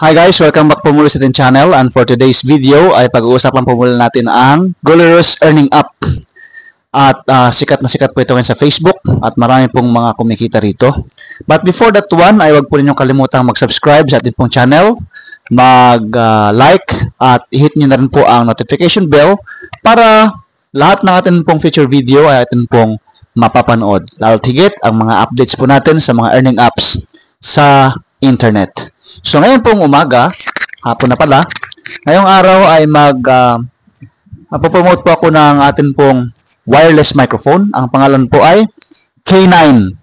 Hi guys, welcome back po muli sa ating channel, and for today's video ay pag-uusapan po muli natin ang Golerous Earning App. At sikat na sikat po ito ngayon sa Facebook at marami pong mga kumikita rito. But before that one, ay huwag po ninyong kalimutang mag-subscribe sa ating pong channel, mag-like at hit nyo na rin po ang notification bell para lahat ng ating pong future video ay atin pong mapapanood. Lalo't higit ang mga updates po natin sa mga earning apps sa internet. So ngayon pong umaga, hapon na pala, ngayong araw ay mapopromote po ako ng atin pong wireless microphone. Ang pangalan po ay K9.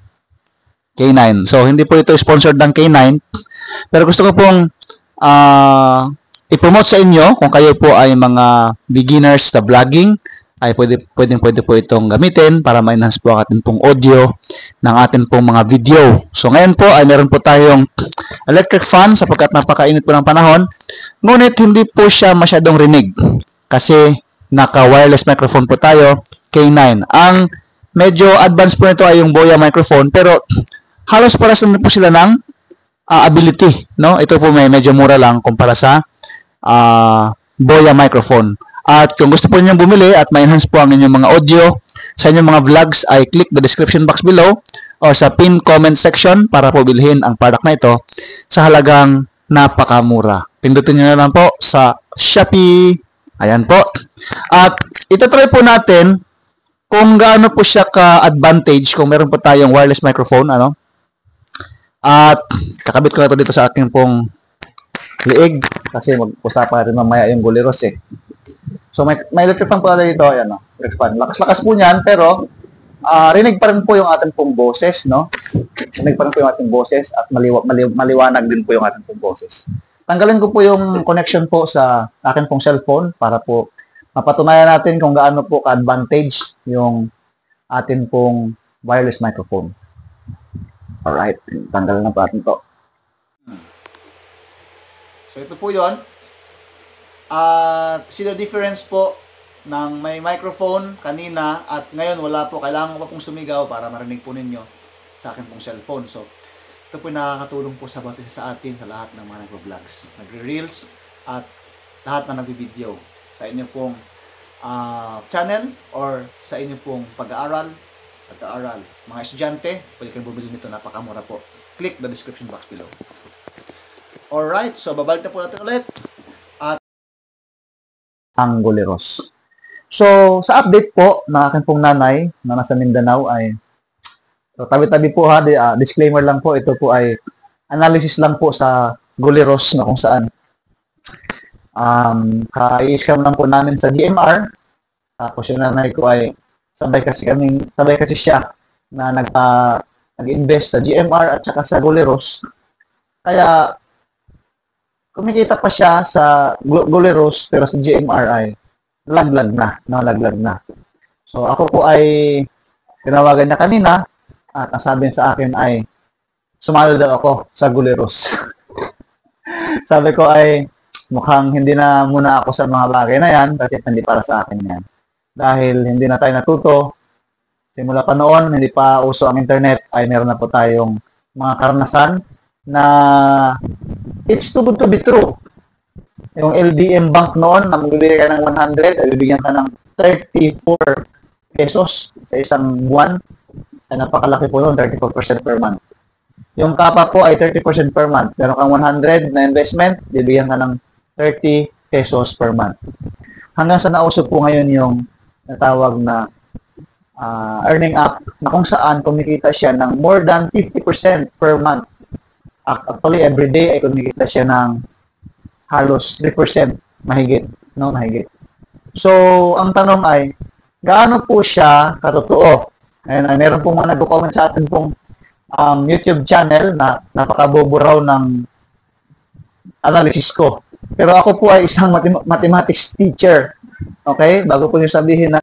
K9. So hindi po ito sponsored ng K9, pero gusto ko pong i-promote sa inyo kung kayo po ay mga beginners sa vlogging, ay pwede po itong gamitin para ma-enhance po ang ating pong audio ng ating pong mga video. So ngayon po ay meron po tayong electric fan sapagkat napakainit po ng panahon. Ngunit hindi po siya masyadong rinig kasi naka-wireless microphone po tayo, K9. Ang medyo advanced po nito ay yung Boya microphone, pero halos paras na po sila ng ability, no? Ito po may medyo mura lang kumpara sa Boya microphone. At kung gusto po ninyong bumili at ma-enhance po ang inyong mga audio sa inyong mga vlogs, ay click the description box below or sa pin comment section para po bilhin ang product na ito sa halagang napakamura. Pindutin nyo na lang po sa Shopee. Ayan po. At itatry po natin kung gaano po siya ka-advantage kung meron po tayong wireless microphone. At kakabit ko na ito dito sa aking pong liig kasi mag-usapan rin mamaya yung Golerous eh. So may electric fan po tayo dito, ayan, no? Electric fan. Lakas-lakas po niyan, pero rinig pa rin po yung ating pong boses, no? Rinig pa rin po yung ating boses at maliwanag din po yung ating pong boses. Tanggalin ko po yung connection po sa akin pong cellphone para po mapatunayan natin kung gaano po ka-advantage yung atin pong wireless microphone. Alright, tanggalin na po natin to. So ito po yun. See the difference po ng may microphone kanina at ngayon wala po. Kailangan ko pa pong sumigaw para marinig po ninyo sa akin pong cellphone. So, ito po nakakatulong po sa bawat isa sa atin, sa lahat ng mga nagpo-vlogs, nagre-reels at lahat na nagbi-video sa inyo pong channel or sa inyo pong pag-aaral. Mga estudyante, pwede kayong bumili nito, napakamura po. Click the description box below. Alright, so babalik na po natin ulit. Ang Golerous. So, sa update po ng aking pong nanay na nasa Mindanao ay so, tabi-tabi po ha, disclaimer lang po, ito po ay analysis lang po sa Golerous na kung saan ka-i-scam lang po namin sa GMR. Tapos yung nanay ko ay sabay kasi siya na nag-invest sa GMR at saka sa Golerous. Kaya kumikita pa siya sa Golerous pero sa GMR ay laglag na. So ako po ay tinawagan niya kanina at ang sabi sa akin ay sumali daw ako sa Golerous. Sabi ko ay mukhang hindi na muna ako sa mga bagay na yan kasi hindi para sa akin yan. Dahil hindi na tayo natuto. Simula pa noon, hindi pa uso ang internet, ay meron na po tayong mga karanasan na it's too good to be true. Yung LDM Bank noon, na magbibigay ka ng 100, ay bibigyan ka ng 34 pesos sa isang buwan. Ay napakalaki po noon, 34% per month. Yung kapa po ay 30% per month. Meron kang 100 na investment, bibigyan ka ng 30 pesos per month. Hanggang sa nauso po ngayon yung natawag na earning app na kung saan kumikita siya ng more than 50% per month. Actually, every day ay kumikita siya ng halos 3% mahigit, no? Mahigit. So, ang tanong ay, gaano po siya katotoo? Ayun, ay meron pong mga nag-comment sa atin pong YouTube channel na napakabobo raw ng analysis ko. Pero ako po ay isang mathematics teacher. Okay? Bago po niyo sabihin na